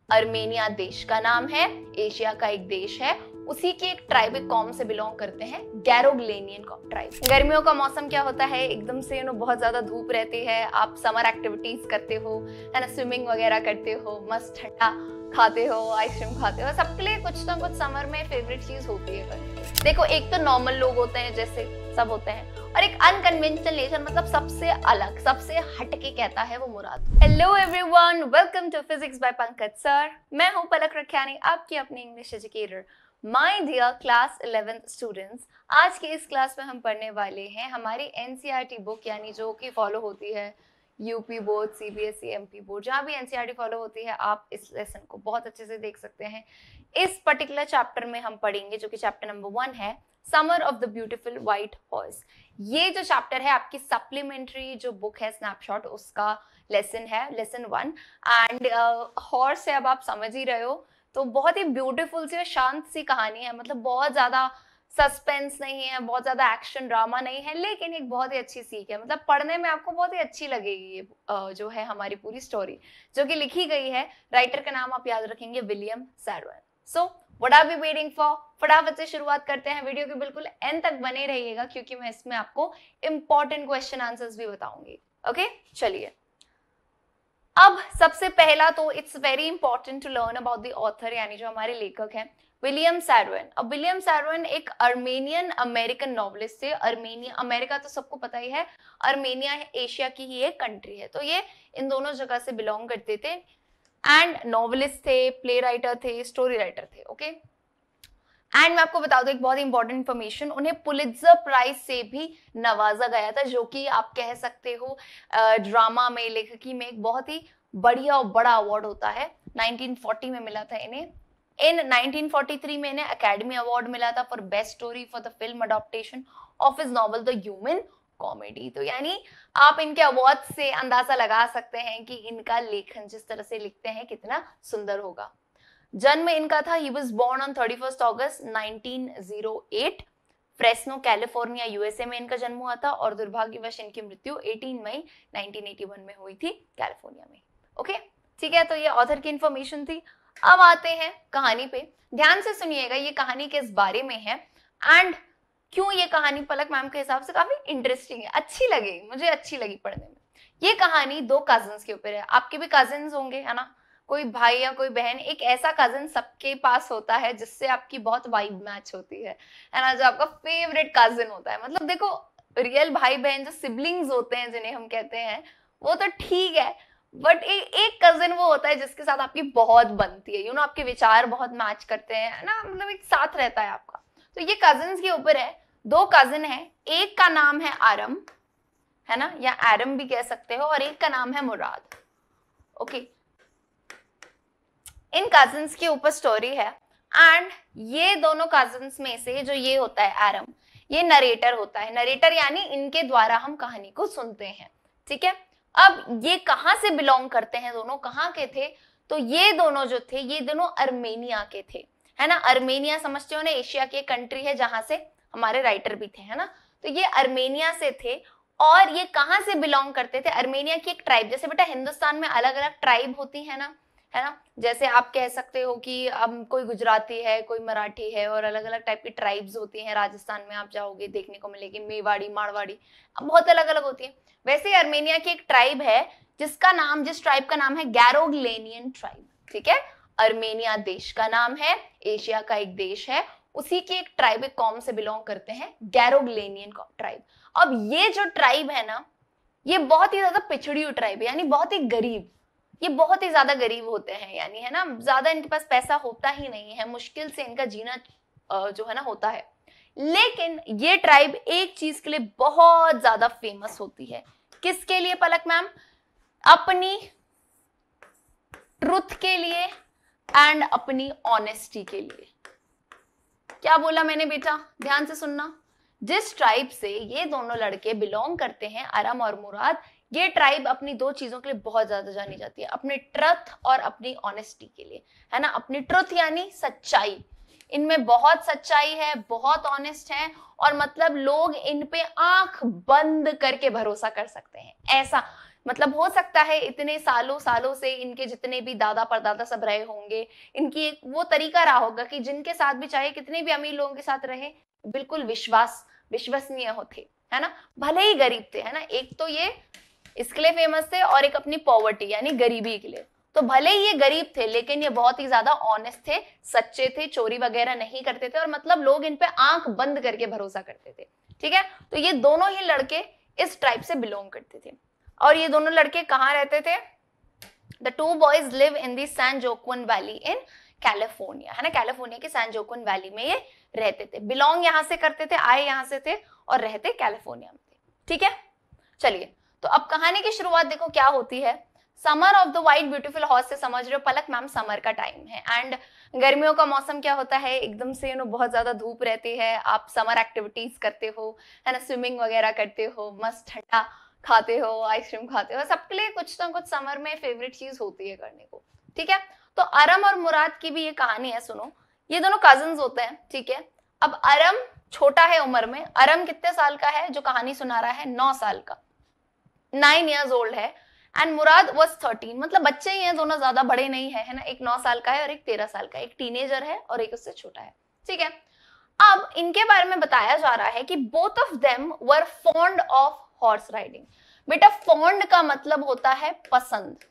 Armenia देश का नाम है, एशिया का एक देश है, उसी के एक ट्राइबिक कॉम से बिलोंग करते हैं, गैरोग्लेनियन ट्राइब। गर्मियों का मौसम क्या होता है, एकदम से बहुत ज्यादा धूप रहती है, आप समर एक्टिविटीज करते हो, है ना, स्विमिंग वगैरह करते हो, मस्त ठंडा खाते हो, आइसक्रीम खाते हो, सबके लिए कुछ ना कुछ समर में फेवरेट चीज होती है। देखो, एक तो नॉर्मल लोग होते हैं जैसे सब होते हैं, और एक अनकन्वेंशनल नेचर, मतलब सबसे अलग, सबसे हटके कहता है वो Mourad. Hello everyone, welcome to physics by Pankaj sir. मैं हूं पलक रखियानी, आपकी अपनी English educator. My dear class 11th students, आज के इस क्लास में हम पढ़ने वाले हैं हमारी एनसीईआरटी बुक, यानी जो कि फॉलो होती है UP board, CBSE, MP board, जहाँ भी एनसीईआरटी फॉलो होती है, आप इस लेसन को बहुत अच्छे से देख सकते हैं। इस पर्टिकुलर चैप्टर में हम पढ़ेंगे, जो कि चैप्टर नंबर 1 है, summer of the beautiful white horse. ये जो चैप्टर है आपकी सप्लीमेंट्री जो बुक है स्नैपशॉट, उसका लेसन है, लेसन 1। एंड हॉर्स है, अब आप समझ ही रहे हो, तो बहुत ही ब्यूटीफुल सी और शांत सी कहानी है, मतलब बहुत ज्यादा सस्पेंस नहीं है, बहुत ज्यादा एक्शन ड्रामा नहीं है, लेकिन एक बहुत ही अच्छी सीख है, मतलब पढ़ने में आपको बहुत ही अच्छी लगेगी। ये जो है हमारी पूरी स्टोरी, जो कि लिखी गई है, राइटर का नाम आप याद रखेंगे, विलियम सैडविन। So what are we waiting for, फटाफट से शुरुआत करते हैं। वीडियो के बिल्कुल एंड तक बने रहिएगा, क्योंकि मैं इसमें आपको इंपॉर्टेंट क्वेश्चन आंसर्स भी बताऊंगी। ओके, चलिए। अब सबसे पहला तो it's very important to learn about the author, यानी जो हमारे लेखक हैं, विलियम सैडविन। अब विलियम सैडविन एक अर्मेनियन अमेरिकन नॉवलिस्ट थे। अर्मेनिया, अमेरिका तो सबको पता ही है, अर्मेनिया एशिया की ही एक कंट्री है, तो ये इन दोनों जगह से बिलोंग करते थे। एंड नॉवलिस्ट थे, प्ले राइटर थे, स्टोरी राइटर थे। ओके, एंड मैं आपको बता दूं एक बहुत इंपॉर्टेंट इंफॉर्मेशन, उन्हें पुलित्जर प्राइज से भी नवाजा गया था, जो कि आप कह सकते हो ड्रामा में, लेखकी में एक बहुत ही बढ़िया और बड़ा अवार्ड होता है। 1940 में मिला था इन्हें। इन 1943 में इन्हें अकेडमी अवार्ड मिला था for best story for the film adaptation of his novel the human comedy. तो यानी आप इनके अवार्ड से अंदाजा लगा सकते हैं कि इनका लेखन जिस तरह से लिखते हैं कितना सुंदर होगा। जन्म इनका था, he was born on 31 August 1908, Fresno California USA में इनका जन्म हुआ था, और दुर्भाग्यवश इनकी मृत्यु 18 मई 1981 में हुई थी कैलिफोर्निया में। ओके, ठीक है, तो ये ऑथर की इंफॉर्मेशन थी। अब आते हैं कहानी पे, ध्यान से सुनिएगा, ये कहानी किस बारे में है एंड क्यों ये कहानी पलक मैम के हिसाब से काफी इंटरेस्टिंग है, अच्छी लगी, मुझे अच्छी लगी पढ़ने में। ये कहानी दो कजिन्स के ऊपर है। आपके भी कजिन्स होंगे, है ना, कोई भाई या कोई बहन, एक ऐसा कजिन सबके पास होता है जिससे आपकी बहुत वाइब मैच होती है ना, जो आपका फेवरेट कजिन होता है। मतलब देखो, रियल भाई बहन जो सिबलिंग्स होते हैं जिन्हें हम कहते हैं, वो तो ठीक है, बट एक कजिन वो होता है जिसके साथ आपकी बहुत बनती है, आपके विचार बहुत मैच करते हैं ना, मतलब एक साथ रहता है आपका। तो ये कजिन्स के ऊपर है। दो कजिन है, एक का नाम है आरम, है ना, या आरम भी कह सकते हो, और एक का नाम है मुराद। ओके, इन कजिन्स के ऊपर स्टोरी है। एंड ये दोनों कजिन्स में से जो ये होता है आरम, ये नरेटर होता है। नरेटर यानी इनके द्वारा हम कहानी को सुनते हैं। ठीक है, अब ये कहां से बिलोंग करते हैं, दोनों कहां के थे, तो ये दोनों जो थे, ये दोनों अर्मेनिया के थे, है ना। अर्मेनिया समझते हो ना, एशिया की कंट्री है जहां से हमारे राइटर भी थे, है ना। तो ये अर्मेनिया से थे, और ये कहां से बिलोंग करते थे, अर्मेनिया की एक ट्राइब। जैसे बेटा हिंदुस्तान में अलग अलग ट्राइब होती है ना, जैसे आप कह सकते हो कि अब कोई गुजराती है, कोई मराठी है, और अलग अलग टाइप की ट्राइब्स होती हैं। राजस्थान में आप जाओगे देखने को मिलेगी मेवाड़ी, मारवाड़ी, बहुत अलग अलग होती है। वैसे अर्मेनिया की एक ट्राइब है जिस ट्राइब का नाम है गैरोग्लेनियन ट्राइब। ठीक है, अर्मेनिया देश का नाम है, एशिया का एक देश है, उसी के एक ट्राइबिक कॉम से बिलोंग करते हैं, गैरोग्लेनियन ट्राइब। अब ये जो ट्राइब है ना, ये बहुत ही ज्यादा पिछड़ी हुई ट्राइब है, यानी बहुत ही गरीब, ये बहुत ही ज्यादा गरीब होते हैं, यानी, है ना, ज्यादा इनके पास पैसा होता ही नहीं है, मुश्किल से इनका जीना जो है ना होता है। लेकिन ये ट्राइब एक चीज के लिए बहुत ज्यादा फेमस होती है। किसके लिए पलक मैम? अपनी ट्रुथ के लिए एंड अपनी ऑनेस्टी के लिए। क्या बोला मैंने बेटा, ध्यान से सुनना। जिस ट्राइब से ये दोनों लड़के बिलोंग करते हैं, आरम और मुराद, ये ट्राइब अपनी दो चीजों के लिए बहुत ज्यादा जानी जाती है, अपने ट्रुथ और अपनी ऑनेस्टी के लिए, है ना। अपनी ट्रुथ यानी सच्चाई, इनमें बहुत सच्चाई है, बहुत ऑनेस्ट है, और मतलब लोग इन पे आंख बंद करके भरोसा कर सकते हैं, ऐसा मतलब हो सकता है इतने सालों सालों से इनके जितने भी दादा परदादा सब रहे होंगे, इनकी एक वो तरीका रहा होगा कि जिनके साथ भी चाहे कितने भी अमीर लोगों के साथ रहे, बिल्कुल विश्वसनीय होते, है ना, भले ही गरीब थे, है ना। एक तो ये इसके लिए फेमस थे और एक अपनी पॉवर्टी यानी गरीबी के लिए। तो भले ही ये गरीब थे लेकिन ये बहुत ही ज्यादा ऑनेस्ट थे, सच्चे थे, चोरी वगैरह नहीं करते थे और मतलब लोग इन पे आंख बंद करके भरोसा करते थे। ठीक है, तो ये दोनों ही लड़के इस ट्राइब से बिलोंग करते थे। और ये दोनों लड़के कहाँ रहते थे? The two boys live in the San Joaquin valley in California, है ना, कैलिफोर्निया के सैन जोक्विन वैली में ये रहते थे। बिलोंग यहाँ से करते थे, आए यहाँ से थे और रहते कैलिफोर्निया में थे। ठीक है, चलिए तो अब कहानी की शुरुआत देखो क्या होती है। Summer of the white beautiful horse से समझ रहे हो पलक मैम, समर का टाइम है एंड गर्मियों का मौसम क्या होता है, एकदम से बहुत ज्यादा धूप रहती है, आप समर एक्टिविटीज करते हो, है ना, स्विमिंग वगैरह करते हो, मस्त ठंडा खाते हो, आइसक्रीम खाते हो, सबके लिए कुछ ना कुछ समर में फेवरेट चीज होती है करने को। ठीक है, तो अरम और मुराद की भी ये कहानी है, सुनो। ये दोनों कजिन्स होते हैं। ठीक है, अब अरम छोटा है उम्र में। अरम कितने साल का है जो कहानी सुना रहा है? 9 साल का, 9 years old है। एंड मुराद was 13, मतलब बच्चे ही हैं दोनों, ज्यादा बड़े नहीं है, है ना। एक 9 साल का है और एक 13 साल का, एक टीनेजर है और एक उससे छोटा है। ठीक है, अब इनके बारे में बताया जा रहा है कि both of them were fond of horse riding. बेटा फॉन्ड का मतलब होता है पसंद,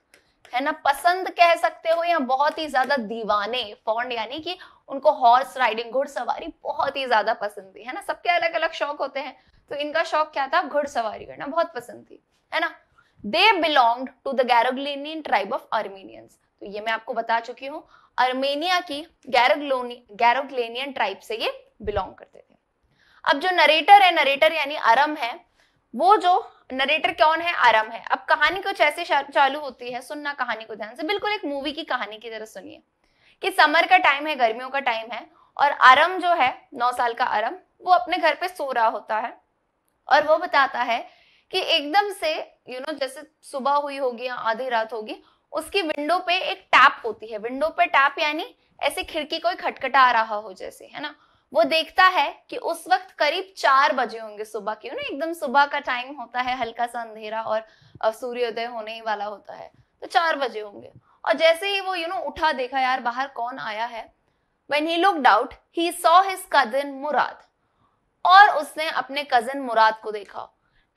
है ना, पसंद कह सकते हो या बहुत ही ज्यादा दीवाने। फॉन्ड यानी कि उनको हॉर्स राइडिंग, घुड़सवारी बहुत ही ज्यादा पसंद थी, है ना। सबके अलग अलग शौक होते हैं, तो इनका शौक क्या था? घुड़सवारी करना बहुत पसंद थी, है ना। They belonged to the Garoghlanian tribe of Armenians. तो ये मैं आपको बता चुकी हूँ, आर्मेनिया की गैरोग्लेनियन ट्राइब से ये बिलोंग करते थे। अब जो नरेटर है, नरेटर यानी अरम है, वो जो नरेटर कौन है? अरम है। अब कहानी कुछ ऐसे चालू होती है, सुनना कहानी को ध्यान से, बिल्कुल एक मूवी की कहानी की तरह सुनिए कि समर का टाइम है, गर्मियों का टाइम है और अरम जो है 9 साल का अरम, वो अपने घर पे सो रहा होता है और वो बताता है कि एकदम से जैसे सुबह हुई होगी या आधी रात होगी, उसकी विंडो पे एक टैप होती है। विंडो पे टैप यानी ऐसे खिड़की कोई खटखटा रहा हो जैसे, है ना। वो देखता है कि उस वक्त करीब 4 बजे होंगे सुबह के, ना एकदम सुबह का टाइम होता है, हल्का सा अंधेरा और सूर्योदय होने ही वाला होता है, तो 4 बजे होंगे। और जैसे ही वो उठा, देखा यार बाहर कौन आया है। When he looked out, he saw his cousin मुराद, और उसने अपने कजिन मुराद को देखा।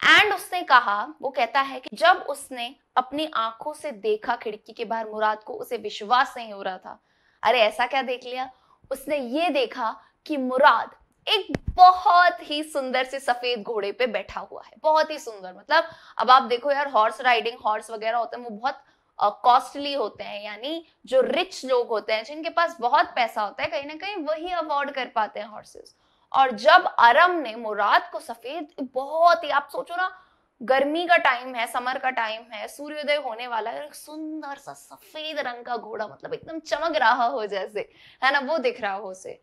एंड उसने कहा, वो कहता है कि जब उसने अपनी आंखों से देखा खिड़की के बाहर मुराद को, उसे विश्वास नहीं हो रहा था। अरे ऐसा क्या देख लिया? उसने ये देखा कि मुराद एक बहुत ही सुंदर से सफेद घोड़े पे बैठा हुआ है, बहुत ही सुंदर। मतलब अब आप देखो यार, हॉर्स राइडिंग, हॉर्स वगैरह होते हैं वो बहुत कॉस्टली होते हैं, यानी जो रिच लोग होते हैं, जिनके पास बहुत पैसा होता है, कहीं ना कहीं वही अफोर्ड कर पाते हैं हॉर्सेस। और जब अरम ने मुराद को सफेद, बहुत ही, आप सोचो ना, गर्मी का टाइम है, समर का टाइम है, सूर्योदय होने वाला है, सुंदर सा सफेद रंग का घोड़ा, मतलब एकदम चमक रहा हो जैसे, है ना, वो दिख रहा हो उसे।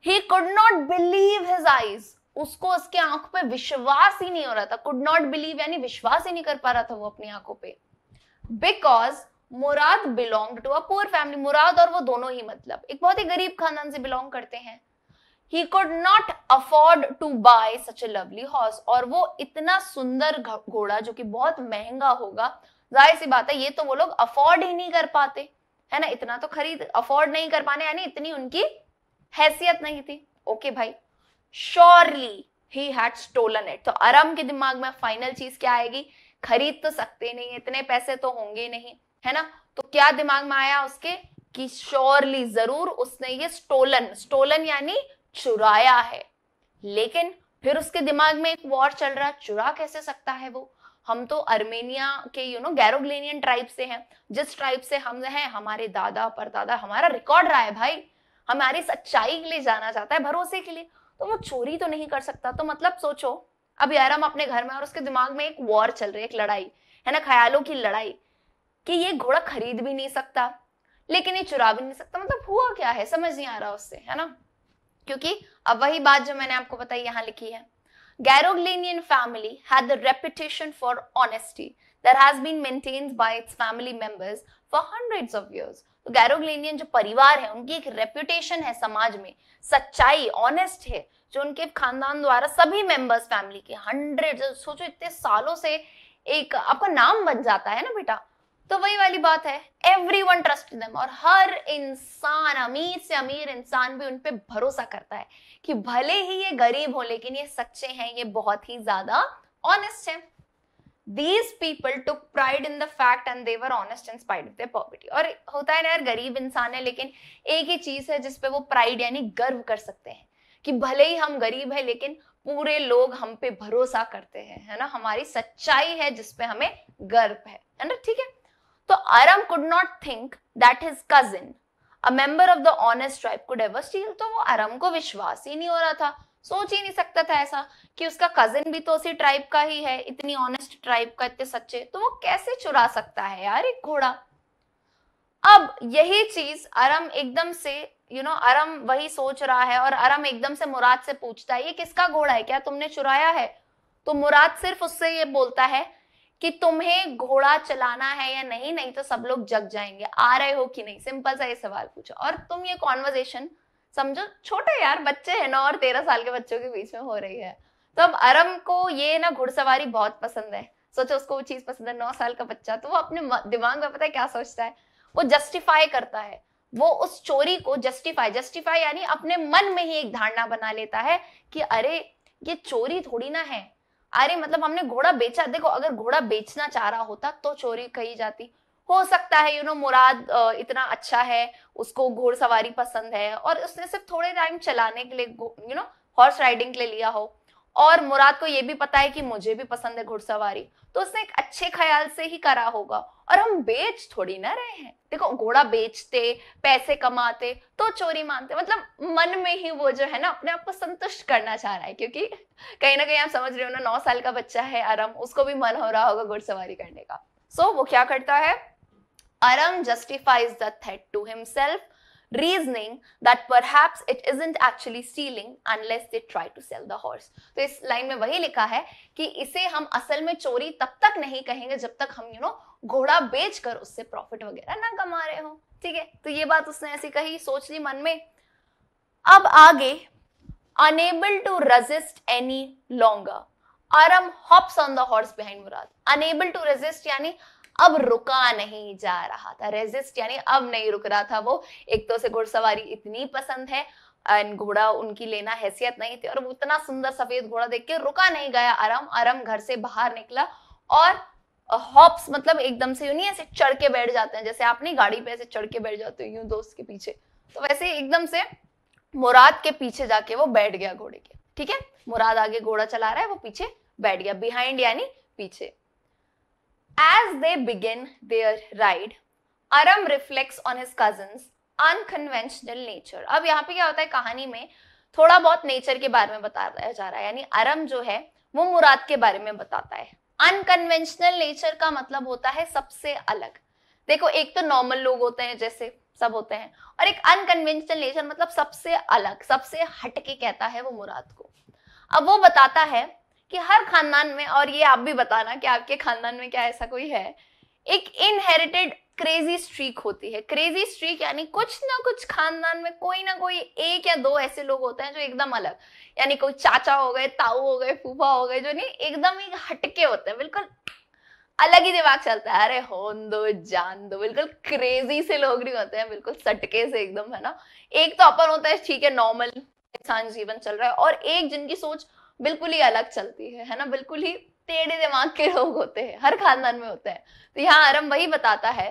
He could not believe his eyes, उसको उसके आंखों पे विश्वास ही नहीं हो रहा था। could not believe यानी विश्वास ही नहीं कर पा रहा था वो अपनी आंखों पे। Because Murad belonged to a poor family, मुराद और वो दोनों ही मतलब एक बहुत ही गरीब खानदान से बिलोंग करते हैं। He could not afford to buy such a lovely horse, और वो इतना सुंदर घोड़ा जो कि बहुत महंगा होगा, जाहिर सी बात है ये तो वो लोग अफोर्ड ही नहीं कर पाते, है ना। इतना तो खरीद अफोर्ड नहीं कर पाने, यानी इतनी उनकी हैसियत नहीं थी। ओके भाई, surely he had stolen it. तो अरम के दिमाग में फाइनल चीज क्या आएगी? खरीद तो सकते नहीं, इतने पैसे तो होंगे नहीं, है ना। तो क्या दिमाग में आया उसके कि श्योरली, जरूर उसने ये स्टोलन यानी चुराया है। लेकिन फिर उसके दिमाग में एक वॉर चल रहा, चुरा कैसे सकता है वो? हम तो आर्मेनिया के गैरोग्लेनियन ट्राइब से हैं, जिस ट्राइब से हम हैं, हमारे दादा परदादा, हमारा रिकॉर्ड रहा है भाई, हमारी सच्चाई के लिए जाना जाता है, भरोसे के लिए, तो वो चोरी तो नहीं कर सकता। तो मतलब सोचो, अब यार हम अपने घर में और उसके दिमाग में एक वॉर चल रही है, एक लड़ाई, है ना, ख्यालों की लड़ाई, कि ये घोड़ा खरीद भी नहीं सकता लेकिन ये चुरा भी नहीं सकता। मतलब हुआ क्या है, समझ नहीं आ रहा उससे, है ना। क्योंकि अब वही बात जो मैंने आपको बताई यहाँ लिखी है, Garogleanian family had the reputation for honesty that has been maintained by its family members for hundreds of years. तो गैरोग्लेनियन जो परिवार है, उनकी एक रेप्यूटेशन है समाज में, सच्चाई, ऑनेस्ट है, जो उनके खानदान द्वारा सभी मेंबर्स फैमिली के 100, सोचो इतने सालों से एक आपका नाम बन जाता है ना बेटा। तो वही वाली बात है, एवरीवन ट्रस्ट देम, और हर इंसान, अमीर से अमीर इंसान भी उन पे भरोसा करता है कि भले ही ये गरीब हो लेकिन ये सच्चे हैं, ये बहुत ही ज्यादा ऑनेस्ट हैं। These people took pride in the fact and they were honest in spite of their poverty। और होता है ना यार, गरीब इंसान है लेकिन एक ही चीज है जिसपे वो प्राइड यानी गर्व कर सकते हैं कि भले ही हम गरीब है लेकिन पूरे लोग हम पे भरोसा करते हैं, है ना, हमारी सच्चाई है जिसपे हमें गर्व है ना, ठीक है। तो Aram could not think that his cousin a member of the honest tribe could ever steal. तो वो अरम को विश्वास ही नहीं हो रहा था, सोच ही नहीं सकता था ऐसा कि उसका कजिन भी तो उसी ट्राइब का ही है, इतनी ऑनेस्ट ट्राइब का, इतने सच्चे, तो वो कैसे चुरा सकता है यार एक घोड़ा। अब यही चीज अरम एकदम से अरम वही सोच रहा है और अरम एकदम से मुराद से पूछता है ये किसका घोड़ा है, क्या तुमने चुराया है। तो मुराद सिर्फ उससे ये बोलता है कि तुम्हें घोड़ा चलाना है या नहीं, नहीं तो सब लोग जग जाएंगे, आ रहे हो कि नहीं, सिंपल सा ये सवाल पूछा। और तुम ये कॉन्वर्सेशन समझो, छोटे यार बच्चे हैं 9 और 13 साल के बच्चों के बीच में हो रही है। तो अब अरम को ये ना घुड़सवारी बहुत पसंद है, सोचो उसको वो चीज पसंद है, 9 साल का बच्चा, तो वो अपने दिमाग में पता है क्या सोचता है, वो जस्टिफाई करता है, वो उस चोरी को जस्टिफाई यानी अपने मन में ही एक धारणा बना लेता है कि अरे ये चोरी थोड़ी ना है, अरे मतलब हमने घोड़ा बेचा, देखो अगर घोड़ा बेचना चाह रहा होता तो चोरी कही जाती। हो सकता है मुराद इतना अच्छा है, उसको घोड़सवारी पसंद है और उसने सिर्फ थोड़े टाइम चलाने के लिए हॉर्स राइडिंग के लिए लिया हो, और मुराद को ये भी पता है कि मुझे भी पसंद है घुड़सवारी, तो उसने एक अच्छे ख्याल से ही करा होगा। और हम बेच थोड़ी ना रहे हैं, देखो घोड़ा बेचते पैसे कमाते तो चोरी मानते, मतलब मन में ही वो जो है ना अपने आप को संतुष्ट करना चाह रहा है, क्योंकि कहीं ना कहीं आप समझ रहे हो ना, 9 साल का बच्चा है अरम, उसको भी मन हो रहा होगा घुड़सवारी करने का। सो वो क्या करता है, अरम justifies the threat to himself, reasoning that perhaps it isn't actually stealing unless they try to sell the horse। तो इस लाइन में वही लिखा है कि इसे हम असल में चोरी तब तक नहीं कहेंगे जब तक हम घोड़ा बेचकर उससे प्रॉफिट वगैरह ना कमा रहे हो, ठीक है। तो ये बात उसने ऐसी कही, सोच ली मन में। अब आगे, unable to resist any longer, अरम hops on the horse behind Murad. unable to resist यानी अब रुका नहीं जा रहा था, रेजिस्ट यानी अब नहीं रुक रहा था वो। एक तो उसे घुड़सवारी इतनी पसंद है, घोड़ा उनकी लेना हैसियत नहीं थी, और वो इतना सुंदर सफेद घोड़ा देख के रुका नहीं गया अरम। अरम घर से बाहर निकला और हॉप्स मतलब एकदम से यूं नहीं ऐसे चढ़ के बैठ जाते हैं, जैसे आप नहीं गाड़ी पे ऐसे चढ़ के बैठ जाते हो यूं दोस्त के पीछे, तो वैसे एकदम से मुराद के पीछे जाके वो बैठ गया घोड़े के, ठीक है। मुराद आगे घोड़ा चला रहा है, वो पीछे बैठ गया, बिहाइंड यानी पीछे। As they begin their ride, Aram reflects on his cousin's unconventional nature। अब यहाँ पे क्या होता है, कहानी में थोड़ा बहुत नेचर के बारे में बताया जा रहा है, यानी अरम जो है वो मुराद के बारे में बताता है। अनकन्वेंशनल नेचर का मतलब होता है सबसे अलग। देखो एक तो नॉर्मल लोग होते हैं जैसे सब होते हैं, और एक अनकन्वेंशनल नेचर मतलब सबसे अलग, सबसे हटके कहता है वो मुराद को। अब वो बताता है कि हर खानदान में, और ये आप भी बताना कि आपके खानदान में क्या ऐसा कोई है, एक इनहेरिटेड क्रेजी स्ट्रीक होती है। क्रेजी स्ट्रीक यानी कुछ ना कुछ खानदान में कोई ना कोई 1 या 2 ऐसे लोग होते हैं जो एकदम अलग, यानी कोई चाचा हो गए, ताऊ हो गए, फूफा हो गए, जो नहीं एकदम ही हटके होते हैं, बिल्कुल अलग ही दिमाग चलता है, अरे होन दो जान दो, बिल्कुल क्रेजी से लोग नहीं होते हैं, बिल्कुल सटके से एकदम, है ना। एक तो अपन होता है ठीक है नॉर्मल इंसान जीवन चल रहा है, और एक जिनकी सोच बिल्कुल ही अलग चलती है ना, बिल्कुल ही टेढ़े दिमाग के लोग होते हैं, हर खानदान में होते हैं। तो यहाँ अरम वही बताता है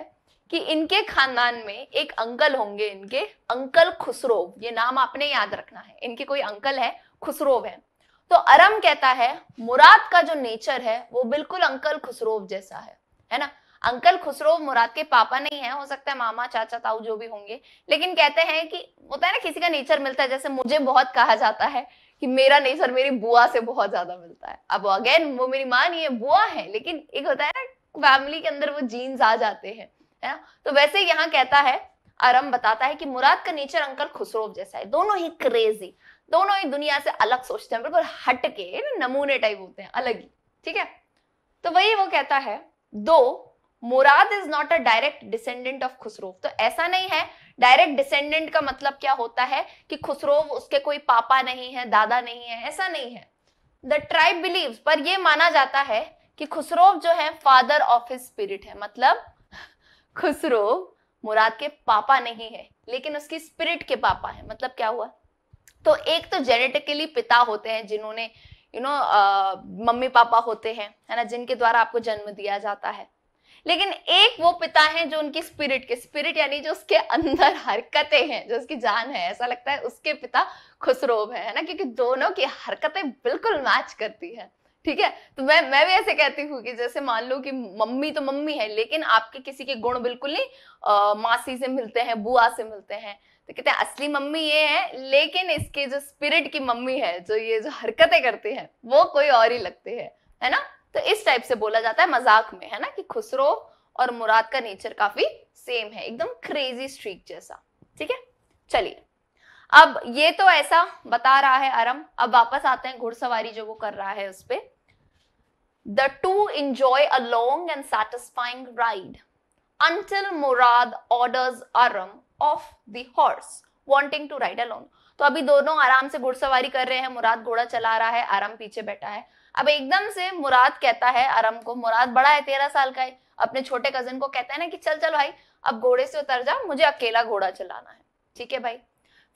कि इनके खानदान में एक अंकल होंगे, इनके अंकल खुसरो, ये नाम आपने याद रखना है, इनके कोई अंकल है खुसरो है। तो अरम कहता है मुराद का जो नेचर है वो बिल्कुल अंकल खुसरो जैसा है ना। अंकल खुसरो मुराद के पापा नहीं है, हो सकता है मामा चाचा ताऊ जो भी होंगे, लेकिन कहते हैं कि होता है ना किसी का नेचर मिलता है, जैसे मुझे बहुत कहा जाता है कि मेरा नेचर मेरी बुआ से बहुत ज्यादा मिलता है। अब अगेन वो मेरी माँ नहीं है, बुआ है, लेकिन एक होता है ना फैमिली के अंदर वो जीन्स आ जाते हैं, है ना। तो वैसे यहाँ कहता है अरम बताता है कि मुराद का नेचर अंकल खुसरो जैसा है, दोनों ही क्रेजी, दोनों ही दुनिया से अलग सोचते हैं, बिल्कुल हटके नमूने टाइप होते हैं, अलग ही, ठीक है। तो वही वो कहता है, दो Mourad is not a direct descendant of Khosrove. तो ऐसा नहीं है, डायरेक्ट डिसेंडेंट का मतलब क्या होता है कि खुसरो उसके कोई पापा नहीं है, दादा नहीं है, ऐसा नहीं है। द ट्राइब बिलीव्स, पर यह माना जाता है कि खुसरो जो है फादर ऑफ हिज स्पिरिट है, मतलब खुसरो मुराद के पापा नहीं है लेकिन उसकी स्पिरिट के पापा है। मतलब क्या हुआ, तो एक तो जेनेटिकली पिता होते हैं जिन्होंने मम्मी पापा होते हैं, है ना, जिनके द्वारा आपको जन्म दिया जाता है, लेकिन एक वो पिता हैं जो उनकी स्पिरिट यानी जो उसके अंदर हरकतें हैं, जो उसकी जान है, ऐसा लगता है उसके पिता खुसरो है ना, क्योंकि दोनों की हरकतें बिल्कुल मैच करती है। ठीक है, तो मैं भी ऐसे कहती हूँ कि जैसे मान लो कि मम्मी तो मम्मी है लेकिन आपके किसी के गुण बिल्कुल नहीं मासी से मिलते हैं, बुआ से मिलते हैं, तो कहते हैं असली मम्मी ये है लेकिन इसके जो स्पिरिट की मम्मी है, जो ये जो हरकतें करते हैं वो कोई और ही लगते हैं, है ना। तो इस टाइप से बोला जाता है मजाक में, है ना, कि खुसरो और मुराद का नेचर काफी सेम है, एकदम क्रेजी स्ट्रीक जैसा। ठीक है, चलिए अब ये तो ऐसा बता रहा है अरम। अब वापस आते हैं घुड़सवारी जो वो कर रहा है उस पे। The two enjoy a long and satisfying ride until Murad orders Aram off the horse, wanting to ride alone. तो अभी दोनों आराम से घुड़सवारी कर रहे हैं, मुराद घोड़ा चला रहा है, आरम पीछे बैठा है। अब एकदम से मुराद कहता है आरम को, मुराद बड़ा है, 13 साल का है, अपने छोटे कजिन को कहता है ना कि चल चल भाई अब घोड़े से उतर जा, मुझे अकेला घोड़ा चलाना है। ठीक है भाई।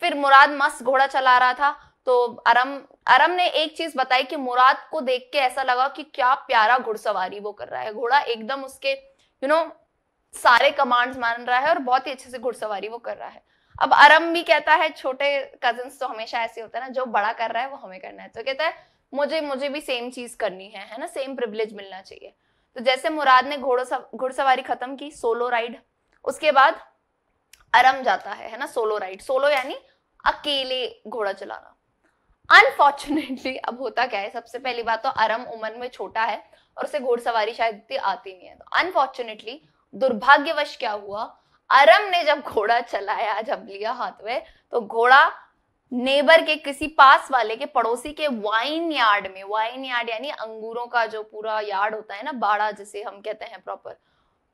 फिर मुराद मस्त घोड़ा चला रहा था, तो अरम ने एक चीज बताई कि मुराद को देख के ऐसा लगा कि क्या प्यारा घुड़सवारी वो कर रहा है, घोड़ा एकदम उसके सारे कमांड्स मान रहा है और बहुत ही अच्छे से घुड़सवारी वो कर रहा है। अब अरम भी कहता है, छोटे कजिन्स तो हमेशा ऐसे होता है ना, जो बड़ा कर रहा है वो हमें करना है, तो कहता है मुझे भी सेम चीज करनी है ना, सेम प्रिविलेज मिलना चाहिए। तो जैसे मुराद ने घुड़सवारी खत्म की, सोलो राइड, उसके बाद अरम जाता है ना सोलो राइड, सोलो यानी अकेले घोड़ा चलाना। अनफॉर्चुनेटली अब होता क्या है, सबसे पहली बात तो अरम उम्र में छोटा है और उसे घोड़सवारी शायद इतनी आती नहीं है, तो अनफॉर्चुनेटली दुर्भाग्यवश क्या हुआ, अरम ने जब घोड़ा चलाया, जब लिया हाथ में, तो घोड़ा नेबर के किसी पास वाले के पड़ोसी के वाइन यार्ड में, वाइन यार्ड यानी अंगूरों का जो पूरा यार्ड होता है ना, बाड़ा जिसे हम कहते हैं प्रॉपर,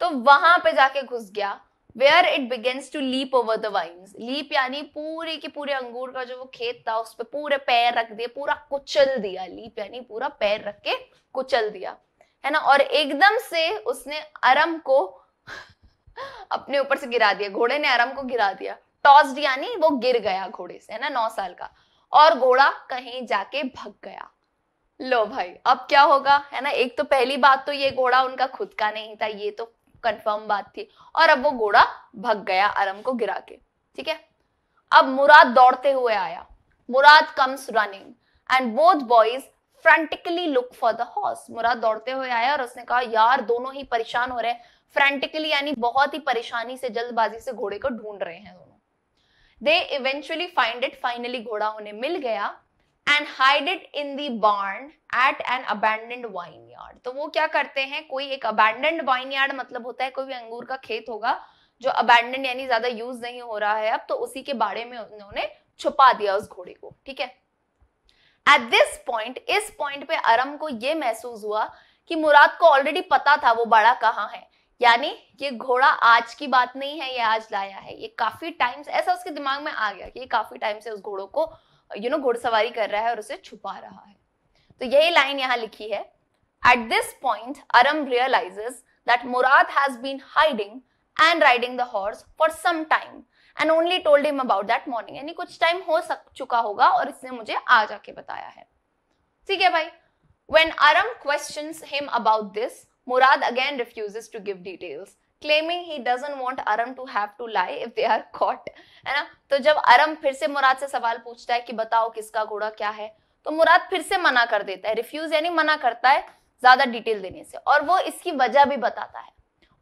तो वहां पे जाके घुस गया। Where it begins to leap over the vines. Leap यानी पूरे के पूरे अंगूर का जो वो खेत था उस पे पूरे पैर रख दिए, पूरा कुचल दिया। लीप यानी पूरा पैर रख के कुचल दिया, है ना, और एकदम से उसने अरम को अपने ऊपर से गिरा दिया, घोड़े ने अरम को गिरा दिया। टॉस्ड यानी वो गिर गया घोड़े से, है ना, 9 साल का, और घोड़ा कहीं जाके भग गया। लो भाई अब क्या होगा, है ना, एक तो पहली बात तो ये घोड़ा उनका खुद का नहीं था, ये तो कंफर्म बात थी, और अब वो घोड़ा भग गया अरम को गिरा के। ठीक है, अब मुराद दौड़ते हुए आया, Mourad comes running and both boys frantically look for the horse. Mourad दौड़ते हुए आया और उसने कहा यार दोनों ही परेशान हो रहे हैं, फ्रैंटिकली यानी बहुत ही परेशानी से, जल्दबाजी से घोड़े को ढूंढ रहे हैं दोनों। They eventually find it, finally घोड़ा उन्हें मिल गया, and hide it in the barn at an abandoned vineyard। तो वो क्या करते हैं, कोई एक abandoned vineyard मतलब होता है कोई भी अंगूर का खेत होगा जो abandoned यानी ज्यादा यूज नहीं हो रहा है अब, तो उसी के बाड़े में उन्होंने छुपा दिया उस घोड़े को। ठीक है, एट दिस पॉइंट, इस पॉइंट पे अरम को ये महसूस हुआ कि मुराद को ऑलरेडी पता था वो बाड़ा कहाँ है, यानी ये घोड़ा आज की बात नहीं है, ये आज लाया है, ये काफी टाइम से, ऐसा उसके दिमाग में आ गया कि ये काफी टाइम से उस घोड़ों को घुड़सवारी कर रहा है और उसे छुपा रहा है। तो यही लाइन यहां लिखी है, at this point Aram realises that Mourad has been hiding and riding the horse for some time and only told him about that morning, यानी कुछ टाइम हो चुका होगा और इसने मुझे आज आके बताया है। ठीक है भाई। When Aram questions him about this, Mourad again refuses to give details, claiming he doesn't want Aram to have to lie if they are caught, है ना। तो जब अरम फिर से मुराद से सवाल पूछता है कि बताओ किसका घोड़ा क्या है, तो मुराद फिर से मना कर देता है, रिफ्यूज यानी मना करता है ज्यादा डिटेल देने से, और वो इसकी वजह भी बताता है।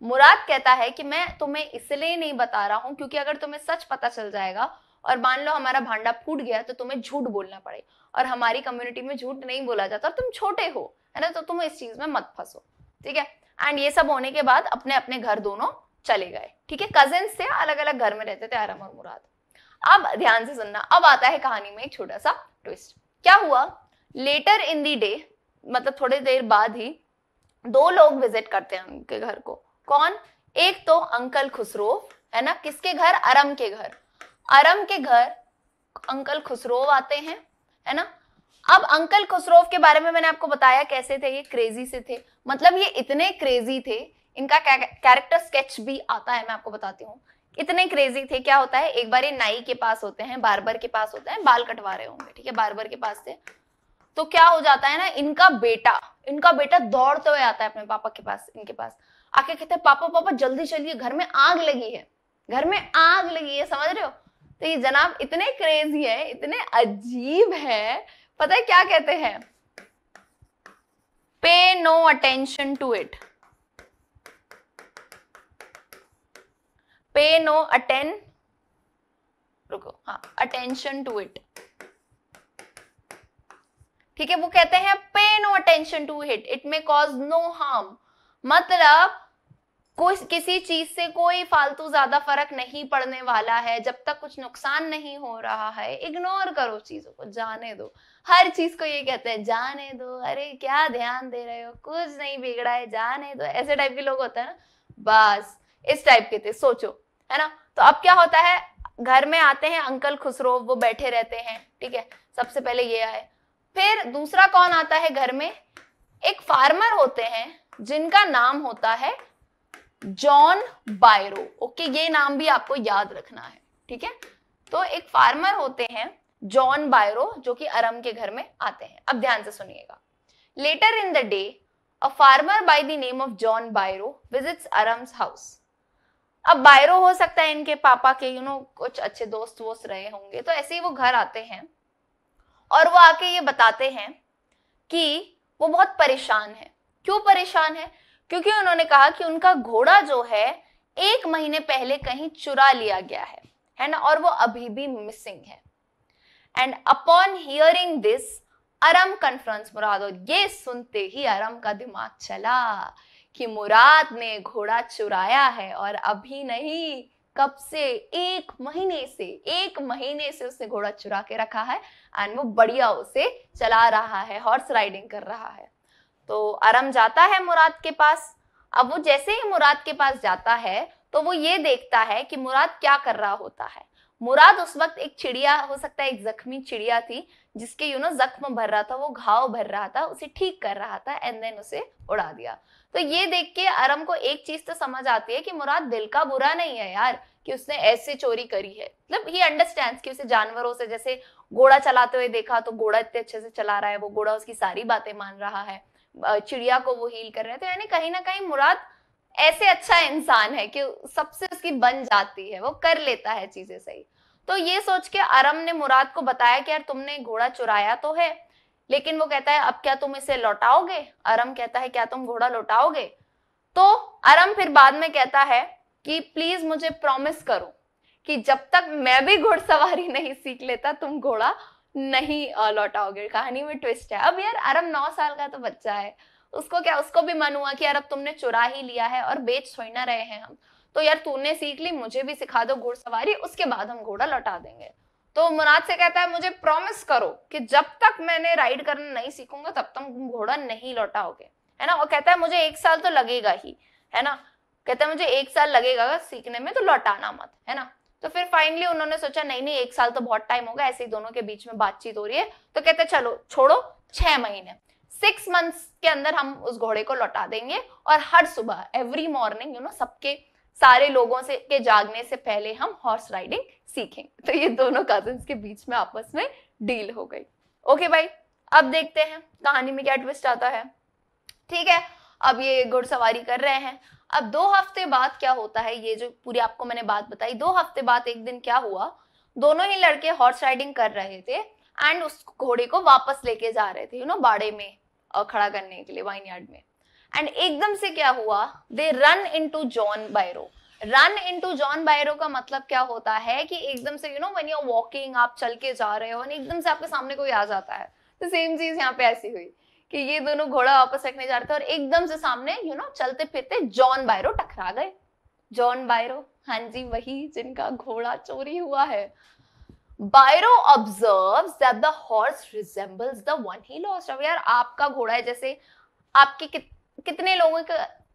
मुराद कहता है कि मैं तुम्हें इसलिए नहीं बता रहा हूं क्योंकि अगर तुम्हें सच पता चल जाएगा और मान लो हमारा भांडा फूट गया तो तुम्हें झूठ बोलना पड़े, और हमारी कम्युनिटी में झूठ नहीं बोला जाता और तुम छोटे हो, है ना, तो तुम इस चीज में मत फंसो। ठीक है, एंड ये सब होने के बाद अपने अपने घर दोनों चले गए। ठीक है, कजिन्स थे, अलग अलग घर में रहते थे अरम और मुराद। अब ध्यान से सुनना, अब आता है कहानी में एक छोटा सा ट्विस्ट। क्या हुआ, लेटर इन दी डे, मतलब थोड़ी देर बाद ही 2 लोग विजिट करते हैं उनके घर को। कौन, एक तो अंकल खुसरो, है ना, किसके घर, अरम के घर। अरम के घर अंकल खुसरो आते हैं, है ना, अब अंकल खुसरो के बारे में मैंने आपको बताया कैसे थे, ये क्रेजी से थे, मतलब ये इतने क्रेजी थे, इनका कैरेक्टर स्केच भी आता है, मैं आपको बताती हूँ। इतने क्रेजी थे, क्या होता है, एक बार ये नाई के पास होते हैं, बार्बर के पास होते हैं, बाल कटवा रहे होंगे, ठीक है, बार्बर के पास थे, तो क्या हो जाता है ना, इनका बेटा दौड़ते हुए आता है अपने पापा के पास, इनके पास आके कहते हैं पापा पापा जल्दी चलिए, घर में आग लगी है, घर में आग लगी है, समझ रहे हो। तो ये जनाब इतने क्रेजी है, इतने अजीब है, पता है क्या कहते हैं, pay no attention to it, pay no attention to it, ठीक है, वो कहते हैं pay no attention to it, it may cause no harm, मतलब कोई किसी चीज से कोई फालतू ज्यादा फर्क नहीं पड़ने वाला है, जब तक कुछ नुकसान नहीं हो रहा है इग्नोर करो चीजों को, जाने दो, हर चीज को ये कहते हैं जाने दो, अरे क्या ध्यान दे रहे हो, कुछ नहीं बिगड़ा है, जाने दो, ऐसे टाइप के लोग होते हैं ना, बस इस टाइप के थे, सोचो, है ना। तो अब क्या होता है, घर में आते हैं अंकल खुसरो, वो बैठे रहते हैं, ठीक है, सबसे पहले ये आए, फिर दूसरा कौन आता है घर में, एक फार्मर होते हैं जिनका नाम होता है जॉन बायरो, ओके, ये नाम भी आपको याद रखना है, ठीक है। तो एक फार्मर होते हैं जॉन बायरो जो कि अरम के घर में आते हैं। अब ध्यान से सुनिएगा, later in the day a farmer by the name of John Byro visits Aram's house. अब बायरो हो सकता है इनके पापा के कुछ अच्छे दोस्त वोस्त रहे होंगे, तो ऐसे ही वो घर आते हैं और वो आके ये बताते हैं कि वो बहुत परेशान है। क्यों परेशान है, क्योंकि उन्होंने कहा कि उनका घोड़ा जो है 1 महीने पहले कहीं चुरा लिया गया है ना, और वो अभी भी मिसिंग है। And upon hearing this Aram confronts Mourad, और ये सुनते ही अरम का दिमाग चला कि मुराद ने घोड़ा चुराया है, और अभी नहीं, कब से, 1 महीने से उसने घोड़ा चुरा के रखा है, एंड वो बढ़िया उसे चला रहा है, हॉर्स राइडिंग कर रहा है। तो अरम जाता है मुराद के पास। अब वो जैसे ही मुराद के पास जाता है तो वो ये देखता है कि मुराद क्या कर रहा होता है। मुराद उस वक्त एक चिड़िया, हो सकता है एक जख्मी चिड़िया थी, जिसके जख्म भर रहा था, वो घाव भर रहा था, उसे ठीक कर रहा था, एंड देन उसे उड़ा दिया। तो ये देख के अरम को एक चीज तो समझ आती है कि मुराद दिल का बुरा नहीं है यार, कि उसने ऐसे चोरी करी है, मतलब ही अंडरस्टैंड्स कि उसे जानवरों से, जैसे घोड़ा चलाते हुए देखा तो घोड़ा इतने अच्छे से चला रहा है, वो घोड़ा उसकी सारी बातें मान रहा है, चिड़िया को वो हील कर रहे हैं, तो यानी कहीं ना कहीं मुराद ऐसे अच्छा इंसान है कि सबसे उसकी बन जाती है, वो कर लेता है चीजें सही। तो ये सोच के अरम ने मुराद को बताया कि यार तुमने घोड़ा चुराया तो है, लेकिन वो कहता है अब क्या तुम इसे लौटाओगे। अरम कहता है क्या तुम घोड़ा लौटाओगे। तो अरम फिर बाद में कहता है कि प्लीज मुझे प्रॉमिस करो कि जब तक मैं भी घुड़सवारी नहीं सीख लेता तुम घोड़ा नहीं लौटाओगे। कहानी में ट्विस्ट है। अब यार अरम 9 साल का तो बच्चा है, उसको क्या, उसको भी मन हुआ कि यार अब तुमने चुरा ही लिया है और बेच थोड़ी ना रहे हैं हम, तो यार तूने सीख ली, मुझे भी सिखा दो घुड़सवारी, उसके बाद हम घोड़ा लौटा देंगे। तो मुराद से कहता है मुझे प्रॉमिस करो कि जब तक मैंने राइड करना नहीं सीखूंगा तब तक तुम घोड़ा नहीं लौटाओगे, है ना। और कहता है मुझे 1 साल तो लगेगा ही, है ना, कहता है मुझे 1 साल लगेगा सीखने में, तो लौटाना मत, है ना। तो फिर फाइनली उन्होंने सोचा नहीं नहीं 1 साल तो बहुत टाइम होगा, ऐसे ही दोनों के बीच में बातचीत हो रही है, तो कहते चलो छोड़ो 6 महीने, 6 मंथ्स के अंदर हम उस घोड़े को लौटा देंगे, और हर सुबह एवरी मॉर्निंग सबके सारे लोगों से के जागने से पहले हम हॉर्स राइडिंग सीखेंगे। तो ये दोनों कजिन्स के बीच में आपस में डील हो गई। ओके भाई, अब देखते हैं कहानी में क्या ट्विस्ट आता है। ठीक है, अब ये घुड़सवारी कर रहे हैं। अब 2 हफ्ते बाद क्या होता है, ये जो पूरी आपको मैंने बात बताई, 2 हफ्ते बाद एक दिन क्या हुआ, दोनों ही लड़के हॉर्स राइडिंग कर रहे थे एंड उस घोड़े को वापस लेके जा रहे थे बाड़े में खड़ा करने के लिए, वाइन यार्ड में। एंड एकदम से क्या हुआ, they run into John Byro. Run into John Byro का मतलब क्या होता है कि एकदम से व्हेन यू आर वॉकिंग, आप चल के जा रहे हो और एकदम से आपके सामने कोई आ जाता है। तो सेम चीज यहाँ पे ऐसी हुई कि ये दोनों घोड़ा वापस रखने जा रहे थे और एकदम से सामने चलते फिरते जॉन बायरो टकरा गए। जॉन बायरो, हाँ जी, वही जिनका घोड़ा चोरी हुआ है। Byro observes that the horse resembles the one he lost. अब यार आपका घोड़ा है, जैसे आपके कितने लोगों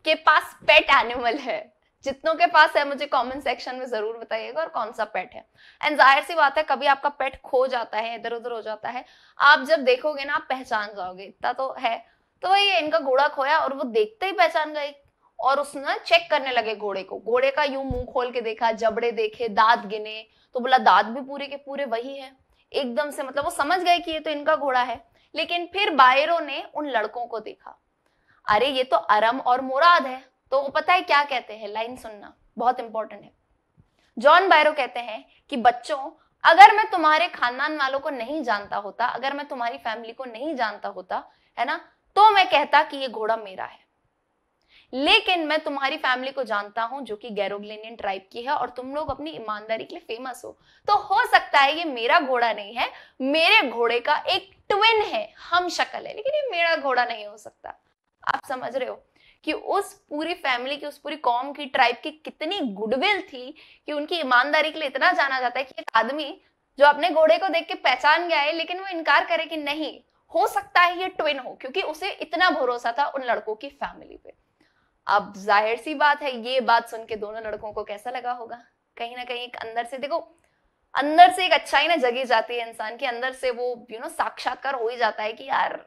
के पास पेट एनिमल है, जितनों के पास है मुझे कमेंट सेक्शन में जरूर बताइएगा और कौन सा पेट है। एंड जाहिर सी बात है कभी आपका पेट खो जाता है, इधर उधर हो जाता है, आप जब देखोगे ना आप पहचान जाओगे, इतना तो है। तो वही इनका घोड़ा खोया और वो देखते ही पहचान गई और उसने चेक करने लगे घोड़े को, घोड़े का यूं मुंह खोल के देखा, जबड़े देखे, दांत गिने, तो बोला दांत भी पूरे के पूरे वही है एकदम से, मतलब वो समझ गए कि ये तो इनका घोड़ा है। लेकिन फिर बायरो ने उन लड़कों को देखा, अरे ये तो अरम और मुराद है। तो वो पता है क्या कहते हैं, लाइन सुनना बहुत इंपॉर्टेंट है। जॉन बायरो कहते हैं कि बच्चों, अगर मैं तुम्हारे खानदान वालों को नहीं जानता होता, अगर मैं तुम्हारी फैमिली को नहीं जानता होता, है ना, तो मैं कहता कि ये घोड़ा मेरा है। लेकिन मैं तुम्हारी फैमिली को जानता हूं जो कि गैरोग्लेनियन ट्राइब की है और तुम लोग अपनी ईमानदारी के लिए फेमस हो, तो हो सकता है ये मेरा घोड़ा नहीं है, मेरे घोड़े का एक ट्विन है, हम शक्ल है, लेकिन ये मेरा घोड़ा नहीं हो सकता। आप समझ रहे हो कि उस पूरी फैमिली की, उस पूरी कौम की, ट्राइब की कितनी गुडविल थी कि उनकी ईमानदारी के लिए इतना जाना जाता है कि एक आदमी जो अपने घोड़े को देख के पहचान गया है लेकिन वो इनकार करे कि नहीं हो सकता है ये ट्विन हो, क्योंकि उसे इतना भरोसा था उन लड़कों की फैमिली पे। अब जाहिर सी बात है ये बात सुन के दोनों लड़कों को कैसा लगा होगा, कहीं ना कहीं अंदर से, देखो अंदर से एक अच्छाई ना जगी जाती है इंसान के अंदर से, वो साक्षात्कार हो ही जाता है कि यार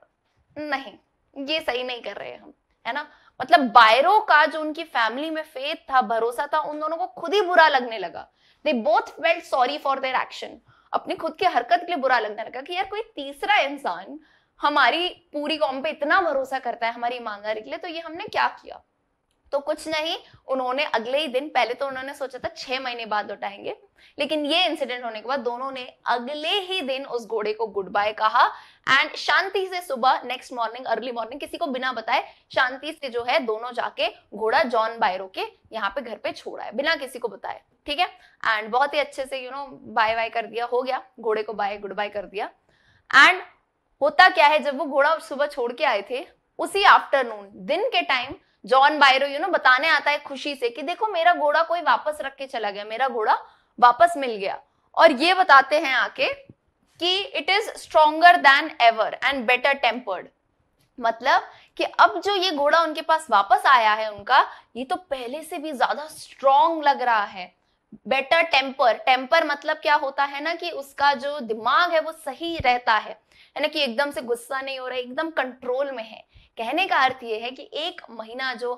नहीं ये सही नहीं कर रहे हम, है ना। मतलब बायरो का जो उनकी फैमिली में फेथ था, भरोसा था, उन दोनों को खुद ही बुरा लगने लगा। They both felt sorry for their action, अपनी खुद की हरकत के लिए बुरा लगने लगा कि यार कोई तीसरा इंसान हमारी पूरी कौम पे इतना भरोसा करता है हमारी ईमानदारी के लिए, तो ये हमने क्या किया। तो कुछ नहीं, उन्होंने अगले ही दिन, पहले तो उन्होंने सोचा था 6 महीने बाद लौटाएंगे, लेकिन ये इंसिडेंट होने के बाद दोनों ने अगले ही दिन उस घोड़े को गुड बाय कहा एंड शांति से सुबह नेक्स्ट मॉर्निंग, अर्ली मॉर्निंग, किसी को बिना बताए शांति से जो है दोनों जाके घोड़ा जॉन बायरो के यहाँ पे घर पे छोड़ा है, बिना किसी को बताए, ठीक है। एंड बहुत ही अच्छे से बाय बाय कर दिया, हो गया, घोड़े को बाय गुड बाय कर दिया। एंड होता क्या है, जब वो घोड़ा सुबह छोड़ के आए थे, उसी आफ्टरनून, दिन के टाइम, जॉन बायरो बताने आता है खुशी से कि देखो मेरा घोड़ा कोई वापस रख के चला गया, मेरा घोड़ा वापस मिल गया। और ये बताते हैं आके कि it is stronger than ever and better tempered, मतलब कि अब जो ये घोड़ा उनके पास वापस आया है उनका, ये तो पहले से भी ज्यादा स्ट्रॉन्ग लग रहा है। बेटर टेम्पर, टेम्पर मतलब क्या होता है ना कि उसका जो दिमाग है वो सही रहता है ना, कि एकदम से गुस्सा नहीं हो रहा है, एकदम कंट्रोल में है। कहने का अर्थ ये है कि 1 महीना जो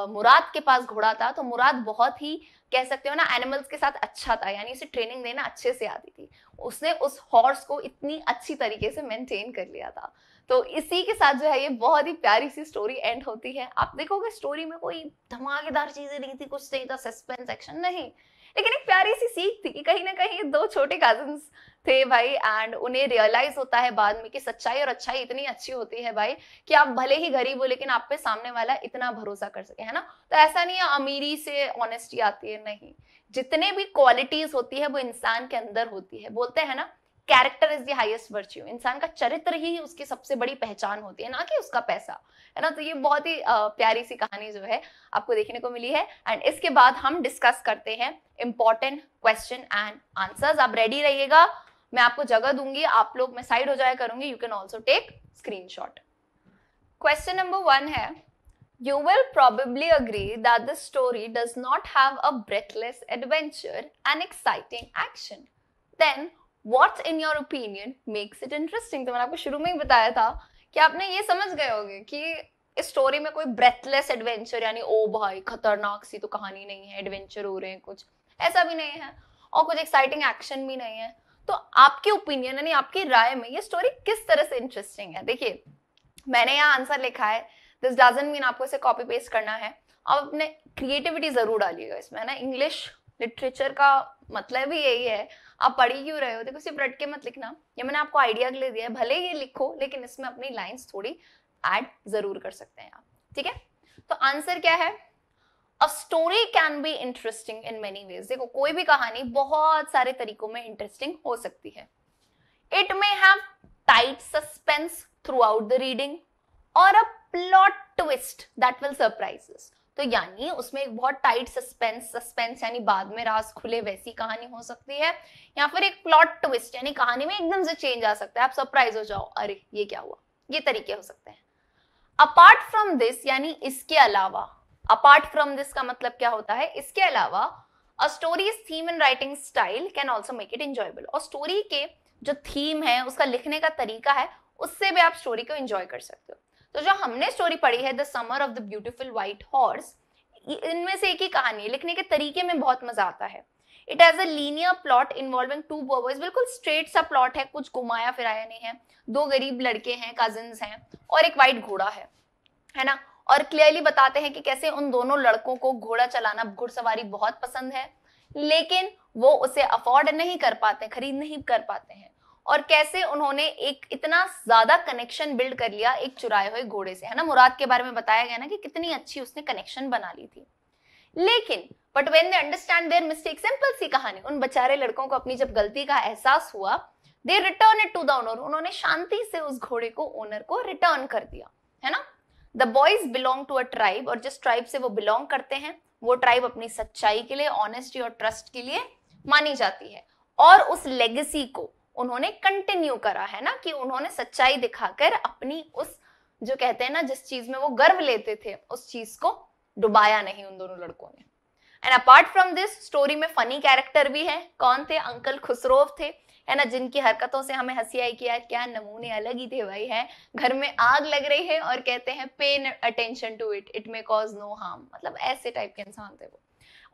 मुराद के पास घोड़ा था, तो मुराद बहुत ही कह सकते हो ना एनिमल्स के साथ अच्छा था, यानी उसे ट्रेनिंग देना अच्छे से आती थी, उसने उस हॉर्स को इतनी अच्छी तरीके से मेंटेन कर लिया था। तो इसी के साथ जो है ये बहुत ही प्यारी सी स्टोरी एंड होती है। आप देखोगे स्टोरी में कोई धमाकेदार चीजें नहीं थी, कुछ नहीं था, सस्पेंस एक्शन नहीं, लेकिन एक प्यारी सी सीख थी कि कहीं ना कहीं 2 छोटे कजिन्स थे भाई, एंड उन्हें रियलाइज होता है बाद में कि सच्चाई और अच्छाई इतनी अच्छी होती है भाई, कि आप भले ही गरीब हो लेकिन आप पे सामने वाला इतना भरोसा कर सके, है ना। तो ऐसा नहीं है अमीरी से ऑनेस्टी आती है, नहीं, जितने भी क्वालिटीज होती है वो इंसान के अंदर होती है। बोलते हैं ना character is the highest virtue, इंसान का चरित्र ही उसकी सबसे बड़ी पहचान होती है, ना कि उसका पैसा, है ना। तो ये बहुत ही प्यारी सी कहानी जो है आपको देखने को मिली है। एंड इसके बाद हम डिस्कस करते हैं इंपॉर्टेंट क्वेश्चन एंड आंसर्स। आप रेडी रहिएगा, मैं आपको जगह दूंगी, आप लोग, मैं साइड हो जाया करूंगी, you can also take screenshot. Question number 1 है, you will probably agree that the story does not have a breathless adventure and exciting action. Then what in your opinion makes it interesting? तो मैंने आपको शुरू में ही बताया था कि आपने ये समझ गए होंगे कि इस स्टोरी में कोई ब्रेथलेस एडवेंचर, यानी ओ भाई खतरनाक सी तो कहानी नहीं है, एडवेंचर हो रहे हैं कुछ, ऐसा भी नहीं है, और कुछ एक्साइटिंग एक्शन भी नहीं है। तो आपके ओपिनियन यानी आपकी राय में ये स्टोरी किस तरह से इंटरेस्टिंग है? देखिए मैंने यहाँ आंसर लिखा है, दिस डजंट मीन आपको इसे कॉपी पेस्ट करना है, आप अपने क्रिएटिविटी जरूर डालिएगा इसमें, है ना। इंग्लिश लिटरेचर का मतलब ही यही है, आप पढ़ ही क्यों रहे हो, देखो सिर्फ रट के मत लिखना, ये मैंने आपको आइडिया के लिए दिया है, भले ये लिखो लेकिन इसमें अपनी लाइंस थोड़ी ऐड जरूर कर सकते हैं आप, ठीक है। तो आंसर क्या है, a story can be interesting in many ways. देखो कोई भी कहानी बहुत सारे तरीकों में इंटरेस्टिंग हो सकती है। It may have tight suspense throughout the reading और a plot twist that will surprise us. तो यानी उसमें एक बहुत टाइट सस्पेंस यानी बाद में राज खुले वैसी कहानी हो सकती है, या फिर एक प्लॉट ट्विस्ट यानी कहानी में एकदम से चेंज आ सकता है, आप सरप्राइज हो जाओ, अरे ये क्या हुआ, ये तरीके हो सकते हैं। अपार्ट फ्रॉम दिस यानी इसके अलावा, अपार्ट फ्रॉम दिस का मतलब क्या होता है, इसके अलावा a story's theme and writing style can also make it enjoyable, और स्टोरी के जो थीम है, उसका लिखने का तरीका है, उससे भी आप स्टोरी को एंजॉय कर सकते हो। तो जो हमने स्टोरी पढ़ी है the summer of the beautiful white horse, इनमें से एक ही कहानी है, लिखने के तरीके में बहुत मजा आता है। It has a linear plot involving two boys, बिल्कुल स्ट्रेट सा प्लॉट है, कुछ घुमाया फिराया नहीं है। दो गरीब लड़के हैं, कजिन्स हैं, और एक व्हाइट घोड़ा है ना, और क्लियरली बताते हैं कि कैसे उन दोनों लड़कों को घोड़ा चलाना, घुड़सवारी बहुत पसंद है, लेकिन वो उसे अफोर्ड नहीं कर पाते, खरीद नहीं कर पाते हैं, और कैसे उन्होंने एक इतना ज्यादा कनेक्शन बिल्ड कर लिया एक चुराए हुए घोड़े से, है ना। मुराद के बारे में बताया गया ना कि कितनी अच्छी उसने कनेक्शन बना ली थी। लेकिन but when they understand their mistake, simple सी कहानी, उन बेचारे लड़कों को अपनी जब गलती का एहसास हुआ, they return it to the owner, उन्होंने शांति से उस घोड़े को ओनर को रिटर्न कर दिया, है ना। The boys belong to a tribe, और जिस ट्राइब से वो बिलोंग करते हैं वो ट्राइब अपनी सच्चाई के लिए, ऑनेस्टी और ट्रस्ट के लिए मानी जाती है, और उस लेगेसी को उन्होंने कंटिन्यू करा, है ना, कि उन्होंने सच्चाई दिखाकर अपनी उस, जो कहते हैं ना, जिस चीज में वो गर्व लेते थे, उस चीज को डुबाया नहीं उन दोनों लड़कों ने। And apart from this, story में फनी कैरेक्टर भी है। कौन थे? अंकल खुसरोव थे, है ना, जिनकी हरकतों से हमें हंसी आई कि यार क्या नमूने अलग ही थे भाई, है, घर में आग लग रही है और कहते हैं pay attention to it, it may cause no harm, मतलब ऐसे टाइप के इंसान थे वो।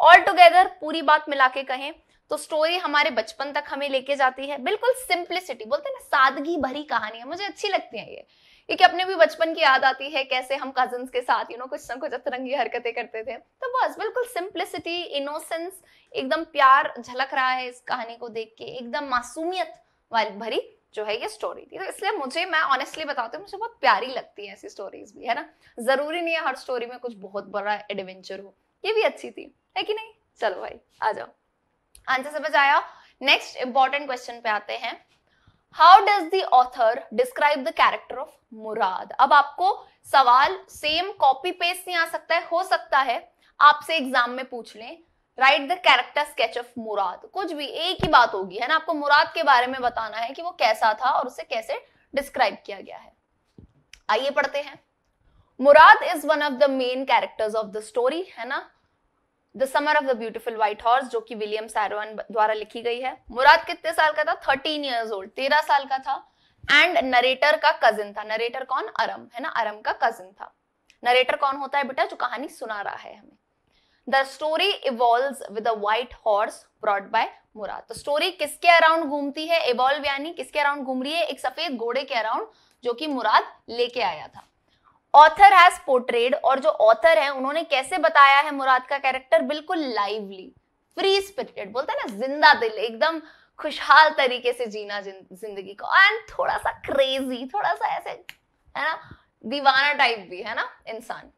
ऑल टुगेदर पूरी बात मिला के कहें तो स्टोरी हमारे बचपन तक हमें लेके जाती है, बिल्कुल सिंप्लिसिटी, बोलते हैं ना, सादगी भरी कहानी है, मुझे अच्छी लगती है ये, क्योंकि अपने भी बचपन की याद आती है कैसे हम कजिन्स के साथ कुछ ना कुछ अतरंगी हरकतें करते थे। तो बस बिल्कुल सिंप्लिसिटी, इनोसेंस, एकदम प्यार झलक रहा है इस कहानी को देख के, एकदम मासूमियत वाली भरी जो है ये स्टोरी थी। तो इसलिए मुझे, मैं ऑनेस्टली बताती हूँ, मुझे बहुत प्यारी लगती है ऐसी स्टोरीज भी, है ना। जरूरी नहीं है हर स्टोरी में कुछ बहुत बड़ा एडवेंचर हो, ये भी अच्छी थी, है कि नहीं। चलो भाई आ जाओ, आंसर समझ आया। नेक्स्ट इंपॉर्टेंट क्वेश्चन पे आते हैं। How does the author describe the character of Mourad. अब आपको सवाल सेम कॉपी पेस्ट नहीं आ सकता है, हो सकता है आपसे एग्जाम में पूछ लें, write the character sketch of Mourad, कुछ भी एक ही बात होगी, है ना। आपको मुराद के बारे में बताना है कि वो कैसा था और उसे कैसे डिस्क्राइब किया गया है। आइए पढ़ते हैं। Mourad is one of the main characters of the story, है ना, the summer of the beautiful white horse, जो कि विलियम सैरवन द्वारा लिखी गई है। मुराद कितने साल का था? 13 ईयर्स ओल्ड, 13 साल का था, एंड नरेटर का कजिन था। नरेटर कौन? अरम, है ना, अरम का कजिन था। नरेटर कौन होता है बेटा? जो कहानी सुना रहा है हमें। The story evolves with a white horse brought by Mourad. तो स्टोरी किसके अराउंड घूमती है? इवॉल्व यानी किसके अराउंड घूम रही है? एक सफेद घोड़े के अराउंड, जो कि मुराद लेके आया था। ऑथर हैज पोर्ट्रेड, और जो ऑथर है उन्होंने कैसे बताया है मुराद का कैरेक्टर? बिल्कुल लाइवली, फ्री स्पिरिटेड, बोलते हैं ना, जिंदा दिल, एकदम खुशहाल तरीके से जीना जिंदगी को, एंड थोड़ा सा क्रेजी, थोड़ा सा ऐसे, है ना, दीवाना टाइप भी, है ना इंसान।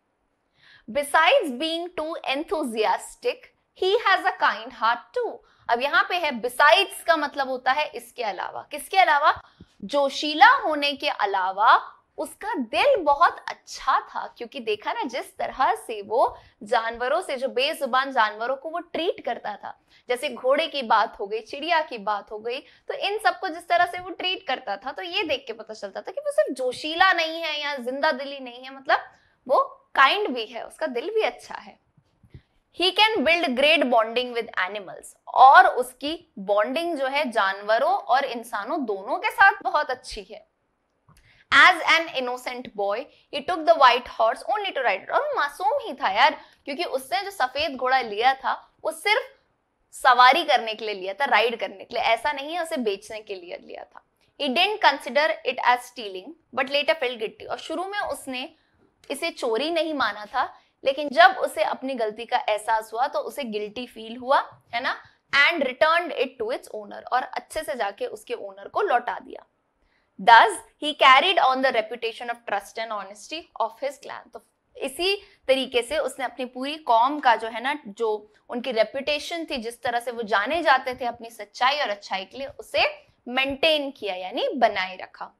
Besides being too enthusiastic, he has a kind heart too. अब यहाँ पे है बिसाइड्स का मतलब होता है इसके अलावा। किसके अलावा? जोशीला होने के अलावा उसका दिल बहुत अच्छा था, क्योंकि देखा ना जिस तरह से वो जानवरों से, जो बेजुबान जानवरों को वो ट्रीट करता था, जैसे घोड़े की बात हो गई, चिड़िया की बात हो गई, तो इन सबको जिस तरह से वो ट्रीट करता था, तो ये देख के पता चलता था कि वो सिर्फ जोशीला नहीं है या जिंदा दिली नहीं है, मतलब वो काइंड भी है, उसका दिल भी अच्छा है। He can build great bonding with animals, और उसकी बॉन्डिंग जो है जानवरों और इंसानों दोनों के साथ बहुत अच्छी है। As an innocent boy, he took the white horse only to ride it. और वो मासूम ही था यार, क्योंकि उसने जो सफेद घोड़ा लिया था वो सिर्फ सवारी करने के लिए लिया था, राइड करने के लिए, ऐसा नहीं है उसे बेचने के लिए लिया था। He didn't consider it as stealing, but later felt guilty. और शुरू में उसने इसे चोरी नहीं माना था, लेकिन जब उसे अपनी गलती का एहसास हुआ तो उसे गिल्टी फील हुआ, है ना, and returned it to its owner, और अच्छे से जाके उसके ओनर को लौटा दिया। Thus, he carried on the reputation of trust and honesty of his clan. तो इसी तरीके से उसने अपनी पूरी कौम का जो है ना, जो उनकी रेपुटेशन थी, जिस तरह से वो जाने जाते थे अपनी सच्चाई और अच्छाई के लिए, उसे मेंटेन किया, यानी बनाए रखा।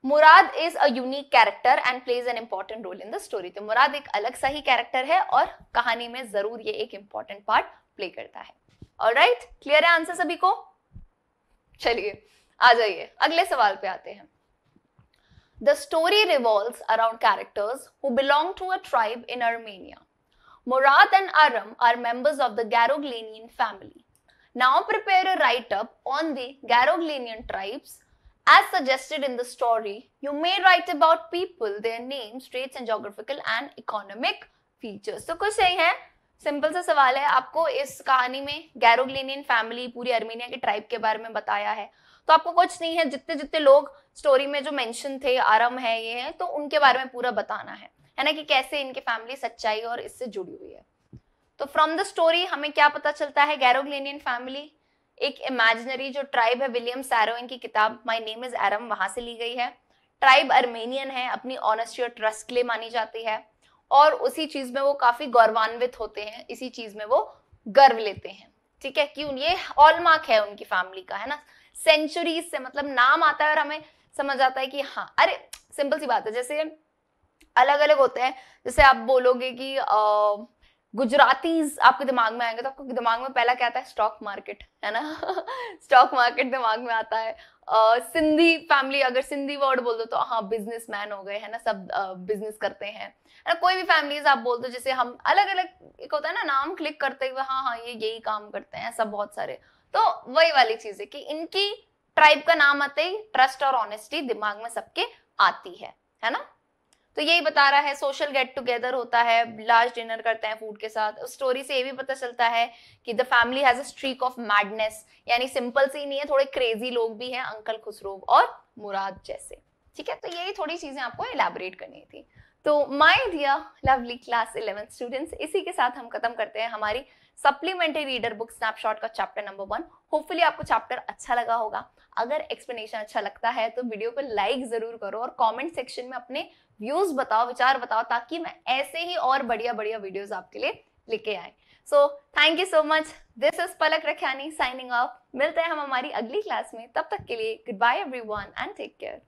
Mourad is a unique character and plays an important role in the story. तो मुराद एक अलग सा ही कैरेक्टर है और कहानी में जरूर ये एक इंपॉर्टेंट पार्ट प्ले करता है। ऑलराइट, क्लियर है आंसर सभी को? चलिए आ जाइए अगले सवाल पे आते हैं। The story revolves around characters who belong to a tribe in Armenia. Murad and Aram are members of the Garoglanian family. Now prepare a write-up on the Garoglanian tribes. As suggested in the story, you may write about people, their names, traits and geographical and economic features. तो कुछ सही है, simple सा सवाल है, आपको इस कहानी में गैरोग्लेनियन फैमिली पूरी अर्मेनिया के ट्राइब के बारे में बताया है, तो आपको कुछ नहीं है, जितने जितने लोग स्टोरी में जो मेंशन थे, आरम है, ये है, तो उनके बारे में पूरा बताना है ना, कि कैसे इनकी फैमिली सच्चाई और इससे जुड़ी हुई है। तो फ्रॉम द स्टोरी हमें क्या पता चलता है, गैरोग्लेनियन फैमिली एक इमेजिनरी जो ट्राइब है, विलियम सैरोइन की किताब माय नेम इज आरम वहां से ली गई है। ट्राइब अर्मेनियन है, अपनी ऑनेस्टी और ट्रस्ट के लिए मानी जाती है, और उसी चीज में वो काफी गौरवान्वित होते हैं, इसी चीज में वो गर्व लेते हैं, ठीक है, कि ये हॉलमार्क है उनकी फैमिली का, है ना, सेंचुरीज से, मतलब नाम आता है और हमें समझ आता है कि हाँ, अरे सिंपल सी बात है, जैसे अलग अलग होते हैं, जैसे आप बोलोगे कि गुजरातीज आपके दिमाग में आएंगे तो आपको दिमाग में पहला क्या आता है, स्टॉक मार्केट, है ना स्टॉक मार्केट दिमाग में आता है। सिंधी फैमिली, अगर सिंधी वर्ड बोल दो तो हाँ, बिजनेसमैन हो गए, है ना, सब बिजनेस करते हैं, है ना। कोई भी फैमिलीज आप बोल दो, जैसे हम अलग अलग एक होता है ना, नाम क्लिक करते हुए हाँ हाँ ये यही काम करते हैं, सब बहुत सारे, तो वही वाली चीज है कि इनकी ट्राइब का नाम आते ही ट्रस्ट और ऑनेस्टी दिमाग में सबके आती है ना। तो यही बता रहा है, सोशल गेट टुगेदर होता है, लार्ज डिनर करते हैं फूड के साथ। उस स्टोरी से ये भी पता चलता है कि the family has a streak of madness, यानी सिंपल से ही नहीं है, थोड़े क्रेजी लोग भी हैं, अंकल खुसरो और मुराद जैसे, ठीक है। तो यही थोड़ी चीजें आपको एलैबोरेट करनी थी। तो my dear lovely class 11 students, इसी के साथ हम खत्म करते हैं हमारी सप्लीमेंट्री रीडर बुक स्नैपशॉट का चैप्टर नंबर 1। होपफुली आपको चैप्टर अच्छा लगा होगा। अगर एक्सप्लेनेशन अच्छा लगता है तो वीडियो को लाइक जरूर करो और कमेंट सेक्शन में अपने व्यूज बताओ, विचार बताओ, ताकि मैं ऐसे ही और बढ़िया बढ़िया वीडियोस आपके लिए लेके आए। So thank you so much. This is Palak Rakhiyani signing off. मिलते हैं हम हमारी अगली क्लास में, तब तक के लिए goodbye everyone and take care.